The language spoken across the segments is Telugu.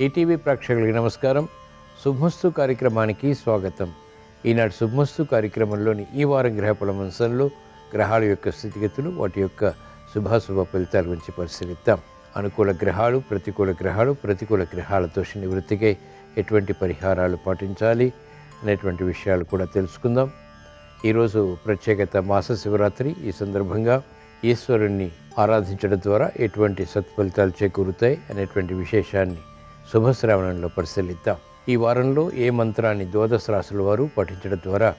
ఈటీవీ ప్రేక్షకులకి నమస్కారం. శుభమస్తు కార్యక్రమానికి స్వాగతం. ఈనాటి శుభమస్తు కార్యక్రమంలోని ఈ వారం గ్రహఫల అంశంలో గ్రహాల యొక్క స్థితిగతులు, వాటి యొక్క శుభాశుభ ఫలితాల గురించి పరిశీలిద్దాం. అనుకూల గ్రహాలు, ప్రతికూల గ్రహాల దోష నివృత్తికై ఎటువంటి పరిహారాలు పాటించాలి అనేటువంటి విషయాలు కూడా తెలుసుకుందాం. ఈరోజు ప్రత్యేకత మాస శివరాత్రి. ఈ సందర్భంగా ఈశ్వరుణ్ణి ఆరాధించడం ద్వారా ఎటువంటి సత్ఫలితాలు చేకూరుతాయి అనేటువంటి విశేషాన్ని శుభశ్రావణంలో పరిశీలిద్దాం. ఈ వారంలో ఏ మంత్రాన్ని ద్వాదశ రాశుల వారు పఠించడం ద్వారా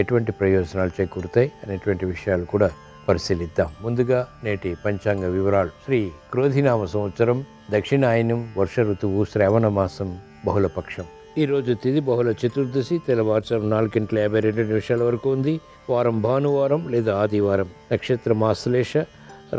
ఎటువంటి ప్రయోజనాలు చేకూరుతాయి అనేటువంటి విషయాలు కూడా పరిశీలిద్దాం. ముందుగా నేటి పంచాంగ వివరాలు. శ్రీ క్రోధినామ సంవత్సరం, దక్షిణాయనం, వర్ష ఋతువు, శ్రావణ మాసం, బహుళపక్షం. ఈరోజు తిథి బహుళ చతుర్దశి, తెల్లవారుజాము 4:52 వరకు ఉంది. వారం భానువారం లేదా ఆదివారం. నక్షత్రం ఆశ్లేష,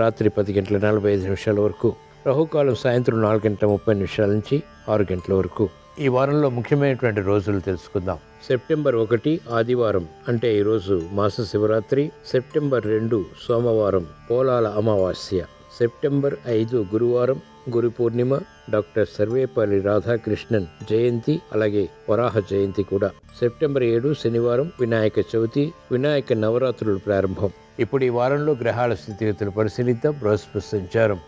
రాత్రి 10:45 వరకు. రాహుకాలం సాయంత్రం 4:30 నుంచి 6 వరకు. ఈ వారంలో ముఖ్యమైనటువంటి రోజులు తెలుసుకుందాం. సెప్టెంబర్ 1 ఆదివారం అంటే ఈరోజు మాస శివరాత్రి. సెప్టెంబర్ 2 సోమవారం, పోలాల అమావాస్య. సెప్టెంబర్ 5 గురువారం, గురు పూర్ణిమ, డాక్టర్ సర్వేపల్లి రాధాకృష్ణన్ జయంతి, అలాగే వరాహ జయంతి కూడా. సెప్టెంబర్ 7 శనివారం, వినాయక చవితి, వినాయక నవరాత్రులు ప్రారంభం. ఇప్పుడు ఈ వారంలో గ్రహాల స్థితిగతులు పరిశీలిద్దాం. బృహస్పతి సంచారం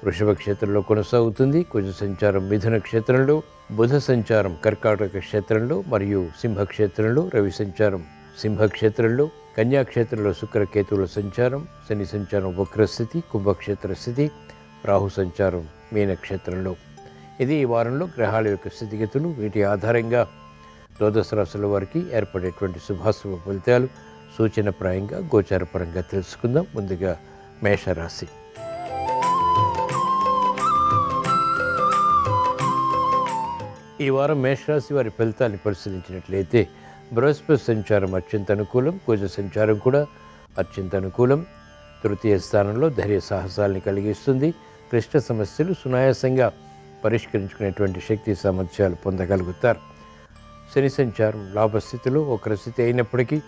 వృషభ క్షేత్రంలో కొనసాగుతుంది. కుజ సంచారం మిథున క్షేత్రంలో, బుధ సంచారం కర్కాటక క్షేత్రంలో మరియు సింహక్షేత్రంలో, రవి సంచారం సింహక్షేత్రంలో, కన్యాక్షేత్రంలో శుక్రకేతువుల సంచారం, శని సంచారం వక్రస్థితి కుంభక్షేత్ర స్థితి, రాహు సంచారం మీనక్షేత్రంలో. ఇది ఈ వారంలో గ్రహాల యొక్క స్థితిగతులు. వీటి ఆధారంగా ద్వాదశ రాశుల వారికి ఏర్పడేటువంటి శుభాశుభ ఫలితాలు సూచనప్రాయంగా గోచారపరంగా తెలుసుకుందాం. ముందుగా మేషరాశి. ఈ వారం మేషరాశి వారి ఫలితాన్ని పరిశీలించినట్లయితే బృహస్పతి సంచారం అత్యంత అనుకూలం, కుజ సంచారం కూడా అత్యంత అనుకూలం. తృతీయ స్థానంలో ధైర్య సాహసాలని కలిగిస్తుంది. క్లిష్ట సమస్యలు సునాయాసంగా పరిష్కరించుకునేటువంటి శక్తి సామర్థ్యాలు పొందగలుగుతారు. శని సంచారం లాభస్థితిలో వక్రస్థితి అయినప్పటికీ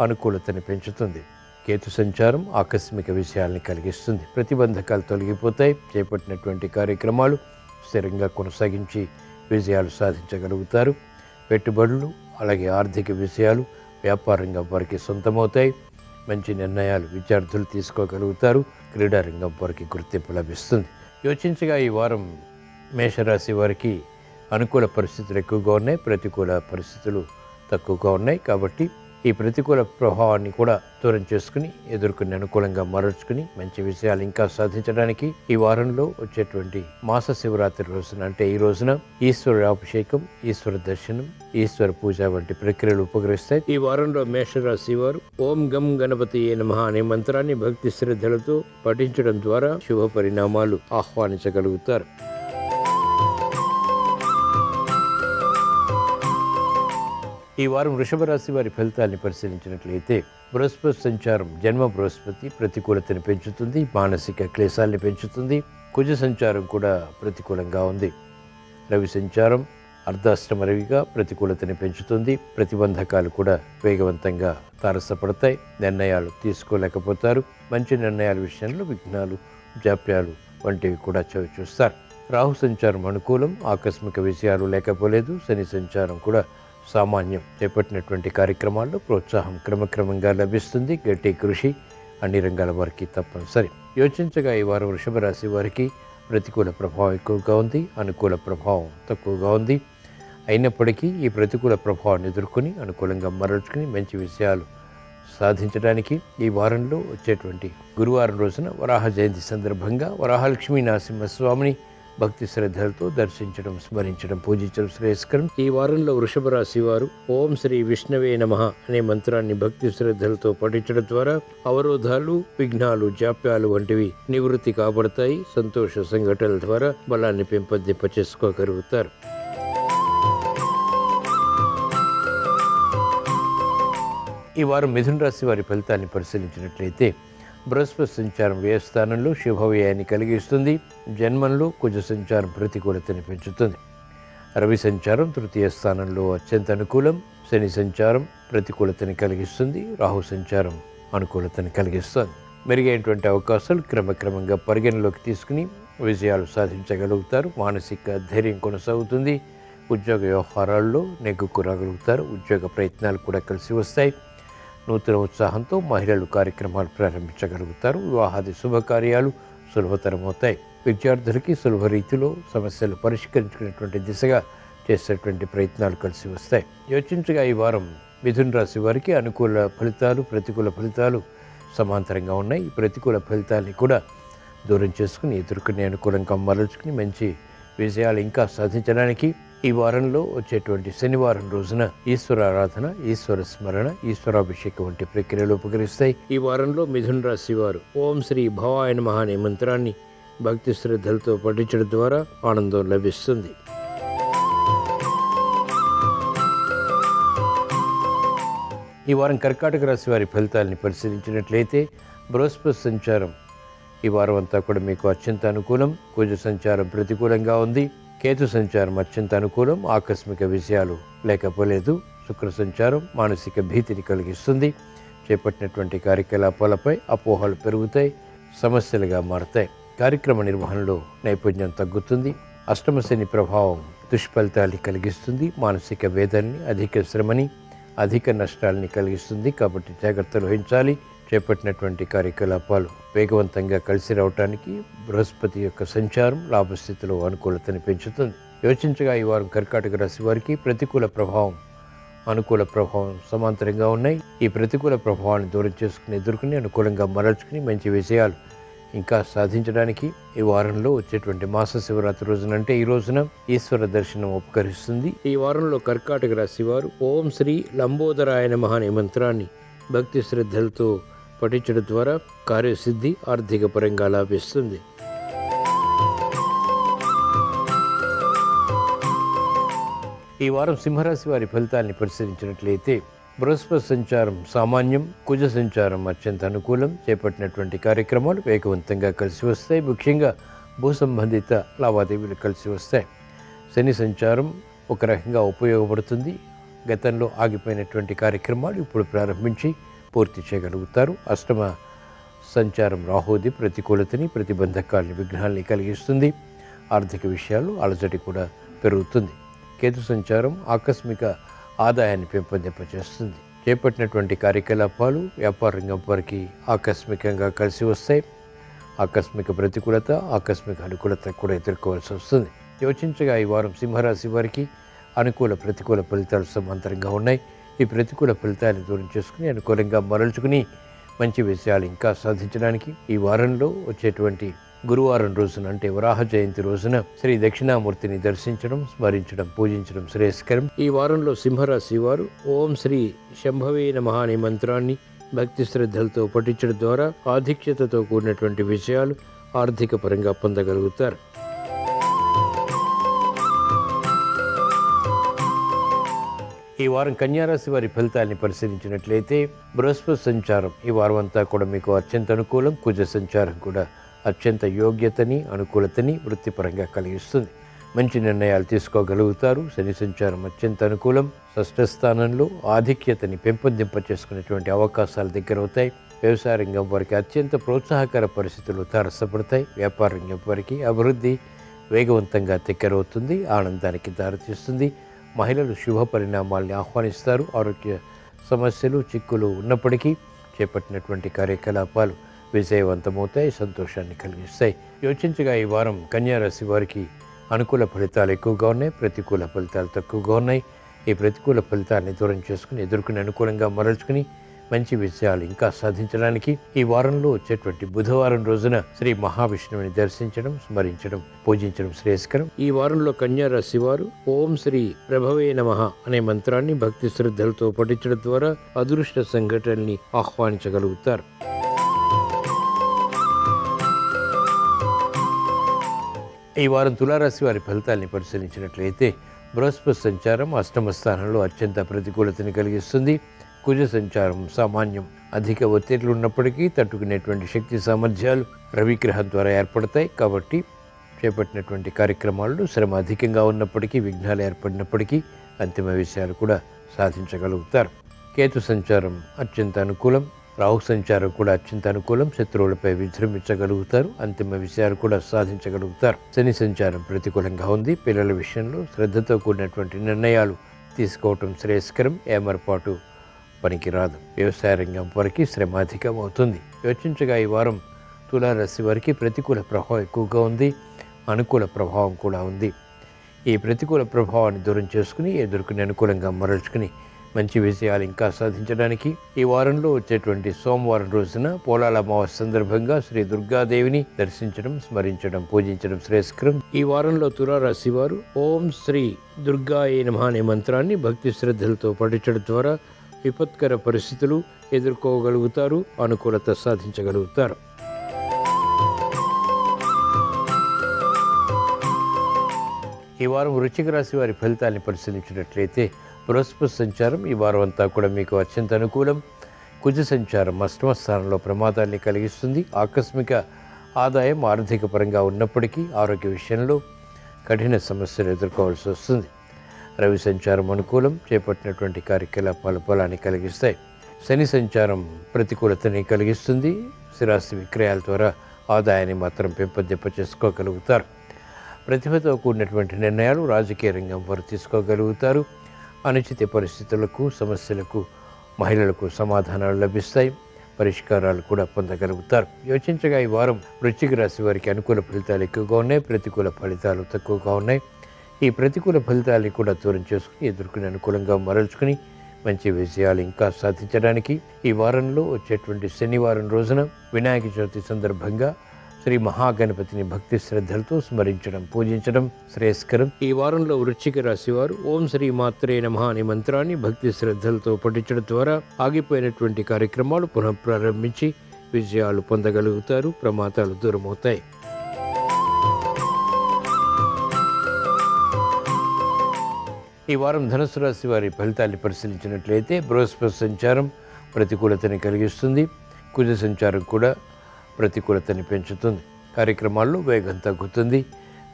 అనుకూలతను పెంచుతుంది. కేతు సంచారం ఆకస్మిక విషయాల్ని కలిగిస్తుంది. ప్రతిబంధకాలు తొలగిపోతాయి. చేపట్టినటువంటి కార్యక్రమాలు స్థిరంగా కొనసాగించి విజయాలు సాధించగలుగుతారు. పెట్టుబడులు, అలాగే ఆర్థిక విషయాలు వ్యాపారంగా వారికి సొంతమవుతాయి. మంచి నిర్ణయాలు విద్యార్థులు తీసుకోగలుగుతారు. క్రీడారంగం వారికి గుర్తింపు లభిస్తుంది. యోచించగా ఈ వారం మేషరాశి వారికి అనుకూల పరిస్థితులు ఎక్కువగా ఉన్నాయి, ప్రతికూల పరిస్థితులు తక్కువగా ఉన్నాయి. కాబట్టి ఈ ప్రతికూల ప్రభావాన్ని కూడా దూరం చేసుకుని ఎదుర్కొని అనుకూలంగా మరల్చుకుని మంచి విషయాలు ఇంకా సాధించడానికి ఈ వారంలో వచ్చేటువంటి మాస శివరాత్రి రోజున అంటే ఈ రోజున ఈశ్వర అభిషేకం, ఈశ్వర దర్శనం, ఈశ్వర పూజ వంటి ప్రక్రియలు ఉపకరిస్తాయి. ఈ వారంలో మేషరాశి వారు ఓం గం గణపతియే నమః అనే మంత్రాన్ని భక్తి శ్రద్ధలతో పఠించడం ద్వారా శుభ పరిణామాలు ఆహ్వానించగలుగుతారు. ఈ వారం వృషభ రాశి వారి ఫలితాన్ని పరిశీలించినట్లయితే బృహస్పతి సంచారం జన్మ బృహస్పతి ప్రతికూలతను పెంచుతుంది, మానసిక క్లేశాన్ని పెంచుతుంది. కుజ సంచారం కూడా ప్రతికూలంగా ఉంది. రవి సంచారం అర్ధాష్టమ రవిగా ప్రతికూలతను పెంచుతుంది. ప్రతిబంధకాలు కూడా వేగవంతంగా తారసపడతాయి. నిర్ణయాలు తీసుకోలేకపోతారు. మంచి నిర్ణయాల విషయంలో విఘ్నాలు, జాప్యాలు వంటివి కూడా చవి చూస్తారు. రాహు సంచారం అనుకూలం, ఆకస్మిక విషయాలు లేకపోలేదు. శని సంచారం కూడా సామాన్యం. చేపట్టినటువంటి కార్యక్రమాల్లో ప్రోత్సాహం క్రమక్రమంగా లభిస్తుంది. గట్టి కృషి అన్ని రంగాల వారికి తప్పనిసరి. యోచించగా ఈ వారం వృషభ రాశి వారికి ప్రతికూల ప్రభావం ఎక్కువగా ఉంది, అనుకూల ప్రభావం తక్కువగా ఉంది. అయినప్పటికీ ఈ ప్రతికూల ప్రభావాన్ని ఎదుర్కొని అనుకూలంగా మరల్చుకుని మంచి విషయాలు సాధించడానికి ఈ వారంలో వచ్చేటువంటి గురువారం రోజున వరాహ జయంతి సందర్భంగా వరాహలక్ష్మీ నరసింహస్వామిని భక్తి శ్రద్ధలతో దర్శించడం, స్మరించడం, పూజించడం శ్రేయస్కరం. ఈ వారంలో వృషభ రాశి వారు ఓం శ్రీ విష్ణవే నమః అనే మంత్రాన్ని భక్తి శ్రద్ధలతో పఠించడం ద్వారా అవరోధాలు, విఘ్నాలు, జాప్యాలు వంటివి నివృత్తి కాబడతాయి. సంతోష సంఘటనల ద్వారా బలాన్ని పెంపొందింప చేసుకోగలుగుతారు. ఈ వారం మిథున రాశి వారి ఫలితాన్ని పరిశీలించినట్లయితే బృహస్పతి సంచారం వ్యయస్థానంలో శుభవ్యయాన్ని కలిగిస్తుంది. జన్మంలో కుజ సంచారం ప్రతికూలతని పెంచుతుంది. రవి సంచారం తృతీయ స్థానంలో అత్యంత అనుకూలం. శని సంచారం ప్రతికూలతని కలిగిస్తుంది. రాహు సంచారం అనుకూలతని కలిగిస్తుంది. మెరుగైనటువంటి అవకాశాలు క్రమక్రమంగా పరిగణలోకి తీసుకుని విజయాలు సాధించగలుగుతారు. మానసిక ధైర్యం కొనసాగుతుంది. ఉద్యోగ వ్యవహారాల్లో నెగ్గుకు రాగలుగుతారు. ఉద్యోగ ప్రయత్నాలు కూడా కలిసి వస్తాయి. నూతన ఉత్సాహంతో మహిళలు కార్యక్రమాలు ప్రారంభించగలుగుతారు. వివాహాది శుభకార్యాలు సులభతరమవుతాయి. విద్యార్థులకి సులభ రీతిలో సమస్యలు పరిష్కరించుకునేటువంటి దిశగా చేసేటువంటి ప్రయత్నాలు కలిసి వస్తాయి. యోచించగా ఈ వారం మిథున రాశి వారికి అనుకూల ఫలితాలు, ప్రతికూల ఫలితాలు సమాంతరంగా ఉన్నాయి. ఈ ప్రతికూల ఫలితాలని కూడా దూరం చేసుకుని ఎదుర్కొని అనుకూలంగా మరల్చుకుని మంచి విజయాలు ఇంకా సాధించడానికి ఈ వారంలో వచ్చేటువంటి శనివారం రోజున ఈశ్వర ఆరాధన, ఈశ్వర స్మరణ, ఈశ్వరాభిషేకం వంటి ప్రక్రియలు ఉపకరిస్తాయి. ఈ వారంలో మిథున రాశి వారు ఓం శ్రీ భవాయ నమః అనే మంత్రాన్ని భక్తి శ్రద్ధలతో పఠించడం ద్వారా ఆనందం లభిస్తుంది. ఈ వారం కర్కాటక రాశి వారి ఫలితాలని పరిశీలించినట్లయితే బృహస్పతి సంచారం ఈ వారం అంతా కూడా మీకు అత్యంత అనుకూలం. కుజ సంచారం ప్రతికూలంగా ఉంది. కేతు సంచారం అత్యంత అనుకూలం. ఆకస్మిక విషయాలు లేకపోలేదు. శుక్ర సంచారం మానసిక భీతిని కలిగిస్తుంది. చేపట్టినటువంటి కార్యకలాపాలపై అపోహలు పెరుగుతాయి, సమస్యలుగా మారతాయి. కార్యక్రమ నిర్వహణలో నైపుణ్యం తగ్గుతుంది. అష్టమ శని ప్రభావం దుష్ఫలితాన్ని కలిగిస్తుంది. మానసిక వేదనని, అధిక శ్రమని, అధిక నష్టాలని కలిగిస్తుంది. కాబట్టి జాగ్రత్తలు వహించాలి. చేపట్టినటువంటి కార్యకలాపాలు వేగవంతంగా కలిసి రావటానికి బృహస్పతి యొక్క సంచారం లాభస్థితిలో అనుకూలతని పెంచుతుంది. యోచించగా ఈ వారం కర్కాటక రాశి వారికి ప్రతికూల ప్రభావం, అనుకూల ప్రభావం సమాంతరంగా ఉన్నాయి. ఈ ప్రతికూల ప్రభావాన్ని దూరం చేసుకుని ఎదుర్కొని అనుకూలంగా మరల్చుకుని మంచి విజయాలు ఇంకా సాధించడానికి ఈ వారంలో వచ్చేటువంటి మాస శివరాత్రి రోజున, అంటే ఈ రోజున ఈశ్వర దర్శనం ఉపకరిస్తుంది. ఈ వారంలో కర్కాటక రాశి వారు ఓం శ్రీ లంబోదరాయ నమః అనే మంత్రాన్ని భక్తి శ్రద్ధలతో పఠించడం ద్వారా కార్యసిద్ధి ఆర్థిక పరంగా లాభిస్తుంది. ఈ వారం సింహరాశి వారి ఫలితాన్ని పరిశీలించినట్లయితే బృహస్పతి సంచారం సామాన్యం, కుజ సంచారం అత్యంత అనుకూలం. చేపట్టినటువంటి కార్యక్రమాలు వేగవంతంగా కలిసి వస్తాయి. ముఖ్యంగా భూ సంబంధిత లావాదేవీలు కలిసి వస్తాయి. శని సంచారం ఒక రకంగా ఉపయోగపడుతుంది. గతంలో ఆగిపోయినటువంటి కార్యక్రమాలు ఇప్పుడు ప్రారంభించి పూర్తి చేయగలుగుతారు. అష్టమ సంచారం రాహుది ప్రతికూలతని, ప్రతిబంధకాలని, విఘ్నాలని కలిగిస్తుంది. ఆర్థిక విషయాలు అలజడి కూడా పెరుగుతుంది. కేతు సంచారం ఆకస్మిక ఆదాయాన్ని పెంపొందింపచేస్తుంది. చేపట్టినటువంటి కార్యకలాపాలు వ్యాపార రంగం వారికి ఆకస్మికంగా కలిసి వస్తాయి. ఆకస్మిక ప్రతికూలత, ఆకస్మిక అనుకూలత కూడా ఎదుర్కోవాల్సి వస్తుంది. యోచించగా ఈ వారం సింహరాశి వారికి అనుకూల ప్రతికూల ఫలితాలు సమాంతరంగా ఉన్నాయి. ఈ ప్రతికూల ఫలితాలను దూరం చేసుకుని అనుకూలంగా మరల్చుకుని మంచి విషయాలు ఇంకా సాధించడానికి ఈ వారంలో వచ్చేటువంటి గురువారం రోజున, అంటే వరాహ జయంతి రోజున శ్రీ దక్షిణామూర్తిని దర్శించడం, స్మరించడం, పూజించడం శ్రేయస్కరం. ఈ వారంలో సింహరాశి వారు ఓం శ్రీ శంభవే నమః అనే మంత్రాన్ని భక్తి శ్రద్ధలతో పఠించడం ద్వారా ఆధిక్యతతో కూడినటువంటి విషయాలు ఆర్థిక పరంగా పొందగలుగుతారు. ఈ వారం కన్యారాశి వారి ఫలితాన్ని పరిశీలించినట్లయితే బృహస్పతి సంచారం ఈ వారం అంతా కూడా మీకు అత్యంత అనుకూలం. కుజ సంచారం కూడా అత్యంత యోగ్యతని, అనుకూలతని వృత్తిపరంగా కలిగిస్తుంది. మంచి నిర్ణయాలు తీసుకోగలుగుతారు. శని సంచారం అత్యంత అనుకూలం. షష్ఠ స్థానంలో ఆధిక్యతని పెంపొందింపచేసుకునేటువంటి అవకాశాలు దగ్గరవుతాయి. వ్యవసాయ రంగం వారికి అత్యంత ప్రోత్సాహకర పరిస్థితులు తారసపడతాయి. వ్యాపార రంగం వారికి అభివృద్ధి వేగవంతంగా దగ్గరవుతుంది, ఆనందానికి దారితీస్తుంది. మహిళలు శుభ పరిణామాల్ని ఆహ్వానిస్తారు. ఆరోగ్య సమస్యలు, చిక్కులు ఉన్నప్పటికీ చేపట్టినటువంటి కార్యకలాపాలు విజయవంతమవుతాయి, సంతోషాన్ని కలిగిస్తాయి. యోచించగా ఈ వారం కన్యారాశి వారికి అనుకూల ఫలితాలు ఎక్కువగా ఉన్నాయి, ప్రతికూల ఫలితాలు తక్కువగా ఉన్నాయి. ఈ ప్రతికూల ఫలితాన్ని దూరం చేసుకుని ఎదుర్కొని అనుకూలంగా మరల్చుకుని మంచి విషయాలు ఇంకా సాధించడానికి ఈ వారంలో వచ్చేటువంటి బుధవారం రోజున శ్రీ మహావిష్ణువుని దర్శించడం, స్మరించడం, పూజించడం శ్రేయస్కరం. ఈ వారంలో కన్యారాశి వారు ఓం శ్రీ ప్రభవే నమః అనే మంత్రాన్ని భక్తి శ్రద్ధలతో పఠించడం ద్వారా అదృష్ట సంఘటనల్ని ఆహ్వానించగలుగుతారు. ఈ వారం తులారాశి వారి ఫలితాల్ని పరిశీలించినట్లయితే బృహస్పతి సంచారం అష్టమ స్థానంలో అత్యంత ప్రతికూలతని కలిగిస్తుంది. కుజ సంచారం సామాన్యం. అధిక ఒత్తిళ్లు ఉన్నప్పటికీ తట్టుకునేటువంటి శక్తి సామర్థ్యాలు రవిగ్రహం ద్వారా ఏర్పడతాయి. కాబట్టి చేపట్టినటువంటి కార్యక్రమాల్లో శ్రమ అధికంగా ఉన్నప్పటికీ, విఘ్నాలు ఏర్పడినప్పటికీ అంతిమ విషయాలు కూడా సాధించగలుగుతారు. కేతు సంచారం అత్యంత అనుకూలం. రాహు సంచారం కూడా అత్యంత అనుకూలం. శత్రువులపై విజృంభించగలుగుతారు. అంతిమ విషయాలు కూడా సాధించగలుగుతారు. శని సంచారం ప్రతికూలంగా ఉంది. పిల్లల విషయంలో శ్రద్ధతో కూడినటువంటి నిర్ణయాలు తీసుకోవటం శ్రేయస్కరం. ఏమరపాటు పనికిరాదు. వ్యవసాయ రంగం వారికి శ్రమ అధికం అవుతుంది. యోచించగా ఈ వారం తులారాశి వారికి ప్రతికూల ప్రభావం ఎక్కువగా ఉంది. అనుకూల ప్రభావం కూడా ఉంది. ఈ ప్రతికూల ప్రభావాన్ని దూరం చేసుకుని ఎదుర్కొని అనుకూలంగా మరల్చుకుని మంచి విజయాలు ఇంకా సాధించడానికి ఈ వారంలో వచ్చేటువంటి సోమవారం రోజున పోలాల అమావాస్య సందర్భంగా శ్రీ దుర్గాదేవిని దర్శించడం, స్మరించడం, పూజించడం శ్రేయస్కరం. ఈ వారంలో తులారాశి వారు ఓం శ్రీ దుర్గాయ నమః అనే మంత్రాన్ని భక్తి శ్రద్ధలతో పఠించడం ద్వారా విపత్కర పరిస్థితులు ఎదుర్కోగలుగుతారు. అనుకూలత సాధించగలుగుతారు. ఈ వారం వృశ్చిక రాశి వారి ఫలితాన్ని పరిశీలించినట్లయితే బృహస్పతి సంచారం ఈ వారం అంతా కూడా మీకు అత్యంత అనుకూలం. కుజ సంచారం అష్టమ స్థానంలో ప్రమాదాన్ని కలిగిస్తుంది. ఆకస్మిక ఆదాయం ఆర్థిక పరంగా ఉన్నప్పటికీ ఆరోగ్య విషయంలో కఠిన సమస్యలు ఎదుర్కోవాల్సి వస్తుంది. రవి సంచారం అనుకూలం. చేపట్టినటువంటి కార్యకలాపాలు ఫలాన్ని కలిగిస్తాయి. శని సంచారం ప్రతికూలతని కలిగిస్తుంది. స్థిరాస్తి విక్రయాల ద్వారా ఆదాయాన్ని మాత్రం పెంపొందింప చేసుకోగలుగుతారు. ప్రతిభతో కూడినటువంటి నిర్ణయాలు రాజకీయ రంగం వారు తీసుకోగలుగుతారు. అనుచిత పరిస్థితులకు, సమస్యలకు మహిళలకు సమాధానాలు లభిస్తాయి. పరిష్కారాలు కూడా పొందగలుగుతారు. యోచించగా ఈ వారం వృశ్చిక రాశి వారికి అనుకూల ఫలితాలు ఎక్కువగా ఉన్నాయి. ప్రతికూల ఫలితాలు తక్కువగా ఉన్నాయి. ఈ ప్రతికూల ఫలితాలని కూడా దూరం చేసుకుని ఎదుర్కొని అనుకూలంగా మరల్చుకుని మంచి విజయాలు ఇంకా సాధించడానికి ఈ వారంలో వచ్చేటువంటి శనివారం రోజున వినాయక చవితి సందర్భంగా శ్రీ మహాగణపతిని భక్తి శ్రద్ధలతో స్మరించడం, పూజించడం శ్రేయస్కరం. ఈ వారంలో వృశ్చిక రాశి వారు ఓం శ్రీ మాత్రే నమః అనే మంత్రాన్ని భక్తి శ్రద్ధలతో పఠించడం ద్వారా ఆగిపోయినటువంటి కార్యక్రమాలు పునఃప్రారంభించి విజయాలు పొందగలుగుతారు. ప్రమాదాలు దూరమవుతాయి. ఈ వారం ధనుసు రాశి వారి ఫలితాన్ని పరిశీలించినట్లయితే బృహస్పతి సంచారం ప్రతికూలతని కలిగిస్తుంది. కుజ సంచారం కూడా ప్రతికూలతని పెంచుతుంది. కార్యక్రమాల్లో వేగం తగ్గుతుంది.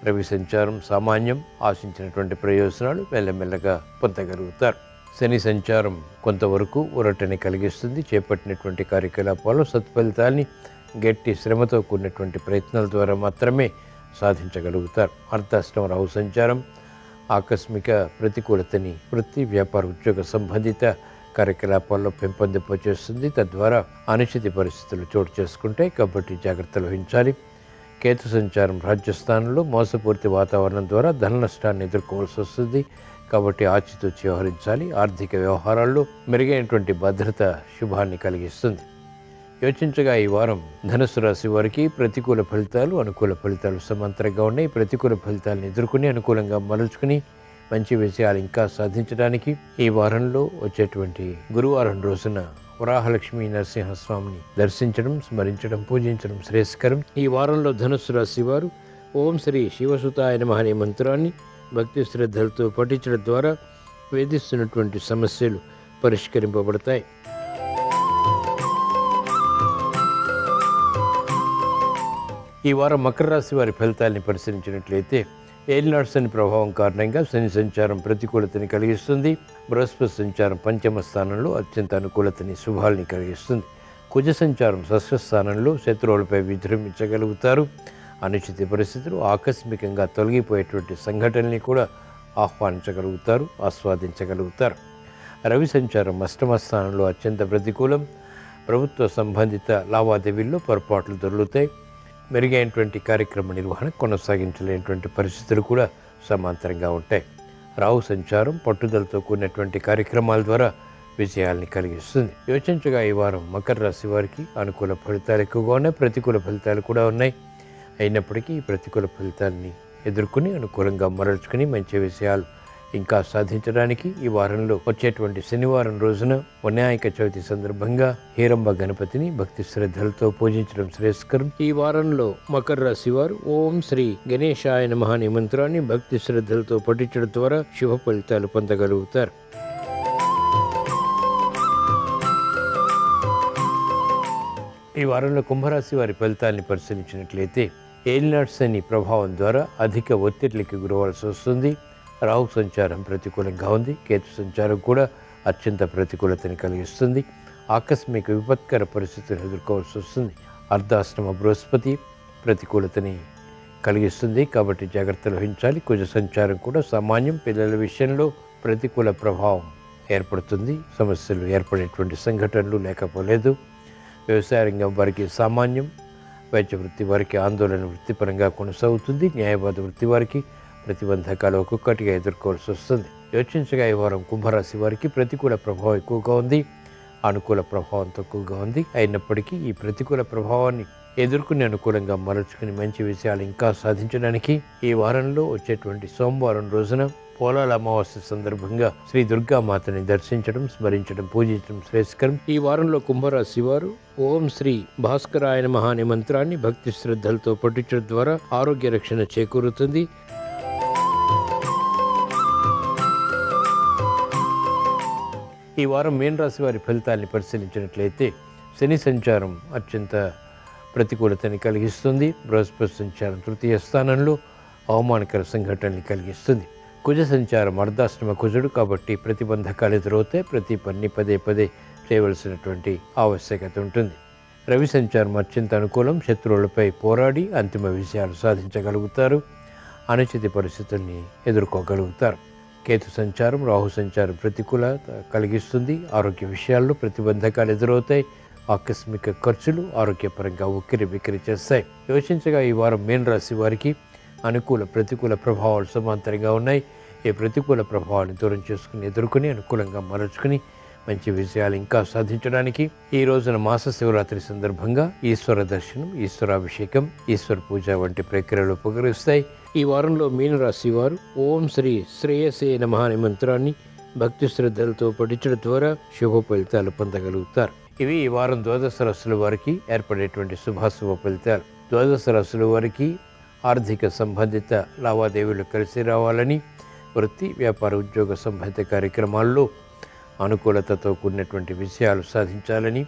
రవి సంచారం సామాన్యం. ఆశించినటువంటి ప్రయోజనాలు మెల్లమెల్లగా పొందగలుగుతారు. శని సంచారం కొంతవరకు ఊరటని కలిగిస్తుంది. చేపట్టినటువంటి కార్యకలాపాలు సత్ఫలితాల్ని గట్టి శ్రమతో కూడినటువంటి ప్రయత్నాల ద్వారా మాత్రమే సాధించగలుగుతారు. అర్ధాష్టమ రాహు సంచారం ఆకస్మిక ప్రతికూలతని వృత్తి, వ్యాపార, ఉద్యోగ సంబంధిత కార్యకలాపాల్లో పెంపొందింపచేస్తుంది. తద్వారా అనిశ్చిత పరిస్థితులు చోటు చేసుకుంటాయి కాబట్టి జాగ్రత్తలు వహించాలి. కేతు సంచారం రాజ్యస్థానంలో మోసపూరిత వాతావరణం ద్వారా ధన నష్టాన్ని ఎదుర్కోవాల్సి వస్తుంది కాబట్టి ఆచితూచి వ్యవహరించాలి. ఆర్థిక వ్యవహారాల్లో మెరుగైనటువంటి భద్రత శుభాన్ని కలిగిస్తుంది. యోచించగా ఈ వారం ధనుసు రాశి వారికి ప్రతికూల ఫలితాలు, అనుకూల ఫలితాలు సమాంతరంగా ఉన్నాయి. ప్రతికూల ఫలితాలను ఎదుర్కొని అనుకూలంగా మలుచుకుని మంచి విజయాలు ఇంకా సాధించడానికి ఈ వారంలో వచ్చేటువంటి గురువారం రోజున వరాహలక్ష్మీ నరసింహస్వామిని దర్శించడం, స్మరించడం, పూజించడం శ్రేయస్కరం. ఈ వారంలో ధనుస్సు రాశి వారు ఓం శ్రీ శివసుతాయ నమః అనే మంత్రాన్ని భక్తి శ్రద్ధలతో పఠించడం ద్వారా వేధిస్తున్నటువంటి సమస్యలు పరిష్కరింపబడతాయి. ఈ వారం మకర రాశి వారి ఫలితాలని పరిశీలించినట్లయితే ఏలినాడు శని ప్రభావం కారణంగా శని సంచారం ప్రతికూలతని కలిగిస్తుంది. బృహస్పతి సంచారం పంచమ స్థానంలో అత్యంత అనుకూలతని, శుభాలని కలిగిస్తుంది. కుజ సంచారం షష్ఠ స్థానంలో శత్రువులపై విజృంభించగలుగుతారు. అనుచిత పరిస్థితులు, ఆకస్మికంగా తొలగిపోయేటువంటి సంఘటనల్ని కూడా ఆహ్వానించగలుగుతారు, ఆస్వాదించగలుగుతారు. రవి సంచారం అష్టమ స్థానంలో అత్యంత ప్రతికూలం. ప్రభుత్వ సంబంధిత లావాదేవీల్లో పొరపాట్లు దొరుకుతాయి. మెరుగైనటువంటి కార్యక్రమ నిర్వహణ కొనసాగించలేనటువంటి పరిస్థితులు కూడా సమాంతరంగా ఉంటాయి. రాహు సంచారం పట్టుదలతో కూడినటువంటి కార్యక్రమాల ద్వారా విజయాల్ని కలిగిస్తుంది. యోచించగా ఈ వారం మకర రాశి వారికి అనుకూల ఫలితాలు ఎక్కువగా ఉన్నాయి. ప్రతికూల ఫలితాలు కూడా ఉన్నాయి. అయినప్పటికీ ఈ ప్రతికూల ఫలితాలని ఎదుర్కొని అనుకూలంగా మరల్చుకుని మంచి విషయాలు ఇంకా సాధించడానికి ఈ వారంలో వచ్చేటువంటి శనివారం రోజున వినాయక చవితి సందర్భంగా హేరంబ గణపతిని భక్తి శ్రద్ధలతో పూజించడం శ్రేయస్కరం. ఈ వారంలో మకర రాశి వారు ఓం శ్రీ గణేశాయ నమః అనే మంత్రాన్ని భక్తి శ్రద్ధలతో పఠించడం ద్వారా శుభ ఫలితాలు పొందగలుగుతారు. ఈ వారంలో కుంభరాశి వారి ఫలితాన్ని పరిశీలించినట్లయితే ఏలినాడు శని ప్రభావం ద్వారా అధిక ఒత్తిడికి గురవాల్సి వస్తుంది. రాహు సంచారం ప్రతికూలంగా ఉంది. కేతు సంచారం కూడా అత్యంత ప్రతికూలతని కలిగిస్తుంది. ఆకస్మిక విపత్కర పరిస్థితులు ఎదుర్కోవాల్సి వస్తుంది. అర్ధాష్టమ బృహస్పతి ప్రతికూలతని కలిగిస్తుంది కాబట్టి జాగ్రత్తలు వహించాలి. కుజ సంచారం కూడా సామాన్యం. పిల్లల విషయంలో ప్రతికూల ప్రభావం ఏర్పడుతుంది. సమస్యలు ఏర్పడేటువంటి సంఘటనలు లేకపోలేదు. వ్యవసాయ రంగం వారికి సామాన్యం. వైద్య వృత్తి వారికి ఆందోళన వృత్తిపరంగా కొనసాగుతుంది. న్యాయవాద వృత్తి వారికి ప్రతిబంధకాలు ఒక్కొక్కటిగా ఎదుర్కోవాల్సి వస్తుంది. యోచించగా ఈ వారం కుంభరాశి వారికి ప్రతికూల ప్రభావం ఎక్కువగా ఉంది, అనుకూల ప్రభావం తక్కువగా ఉంది. అయినప్పటికీ ఈ ప్రతికూల ప్రభావాన్ని ఎదుర్కొని అనుకూలంగా మరల్చుకుని మంచి విషయాలు ఇంకా సాధించడానికి ఈ వారంలో వచ్చేటువంటి సోమవారం రోజున పోలాల అమావాస్య సందర్భంగా శ్రీ దుర్గామాతని దర్శించడం, స్మరించడం, పూజించడం శ్రేయస్కరం. ఈ వారంలో కుంభరాశి వారు ఓం శ్రీ భాస్కరాయ నమః అనే మంత్రాన్ని భక్తి శ్రద్ధలతో పఠించడం ద్వారా ఆరోగ్య రక్షణ చేకూరుతుంది. ఈ వారం మీన రాశి వారి ఫలితాన్ని పరిశీలించినట్లయితే శని సంచారం అత్యంత ప్రతికూలతని కలిగిస్తుంది. బృహస్పతి సంచారం తృతీయ స్థానంలో అవమానకర సంఘటనని కలిగిస్తుంది. కుజ సంచారం అర్ధాష్టమ కుజుడు కాబట్టి ప్రతిబంధకాలు ఎదురవుతాయి. ప్రతి పని పదే పదే చేయవలసినటువంటి ఆవశ్యకత ఉంటుంది. రవి సంచారం అత్యంత అనుకూలం. శత్రువులపై పోరాడి అంతిమ విజయాలు సాధించగలుగుతారు. అనుచిత పరిస్థితుల్ని ఎదుర్కోగలుగుతారు. కేతు సంచారం రాహు సంచారం ప్రతికూలత కలిగిస్తుంది. ఆరోగ్య విషయాల్లో ప్రతిబంధకాలు ఎదురవుతాయి. ఆకస్మిక ఖర్చులు ఆరోగ్యపరంగా ఉక్కిరి బిక్కిరి చేస్తాయి. యోచించగా ఈ వారం మీన రాశి వారికి అనుకూల ప్రతికూల ప్రభావాలు సమాంతరంగా ఉన్నాయి. ఈ ప్రతికూల ప్రభావాన్ని దూరం చేసుకుని ఎదుర్కొని అనుకూలంగా మరల్చుకుని మంచి విజయాలు ఇంకా సాధించడానికి ఈ రోజున మాస శివరాత్రి సందర్భంగా ఈశ్వర దర్శనం, ఈశ్వరాభిషేకం, ఈశ్వర పూజ వంటి ప్రక్రియలు ఉపకరిస్తాయి. ఈ వారంలో మీనరాశి వారు ఓం శ్రీ శ్రేయసే నమః అనే మంత్రాన్ని భక్తి శ్రద్ధలతో పఠించడం ద్వారా శుభ ఫలితాలు పొందగలుగుతారు. ఇవి ఈ వారం ద్వాదశ రాశుల వారికి ఏర్పడేటువంటి శుభాశుభ ఫలితాలు. ద్వాదశ రాశుల వారికి ఆర్థిక సంబంధిత లావాదేవీలు కలిసి రావాలని, వృత్తి, వ్యాపార, ఉద్యోగ సంబంధిత కార్యక్రమాల్లో అనుకూలతతో కూడినటువంటి విషయాలు సాధించాలని,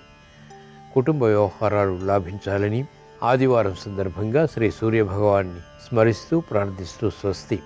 కుటుంబ వ్యవహారాలు లాభించాలని ఆదివారం సందర్భంగా శ్రీ సూర్య భగవాన్ని స్మరిస్తూ ప్రార్థిస్తూ స్వస్తి.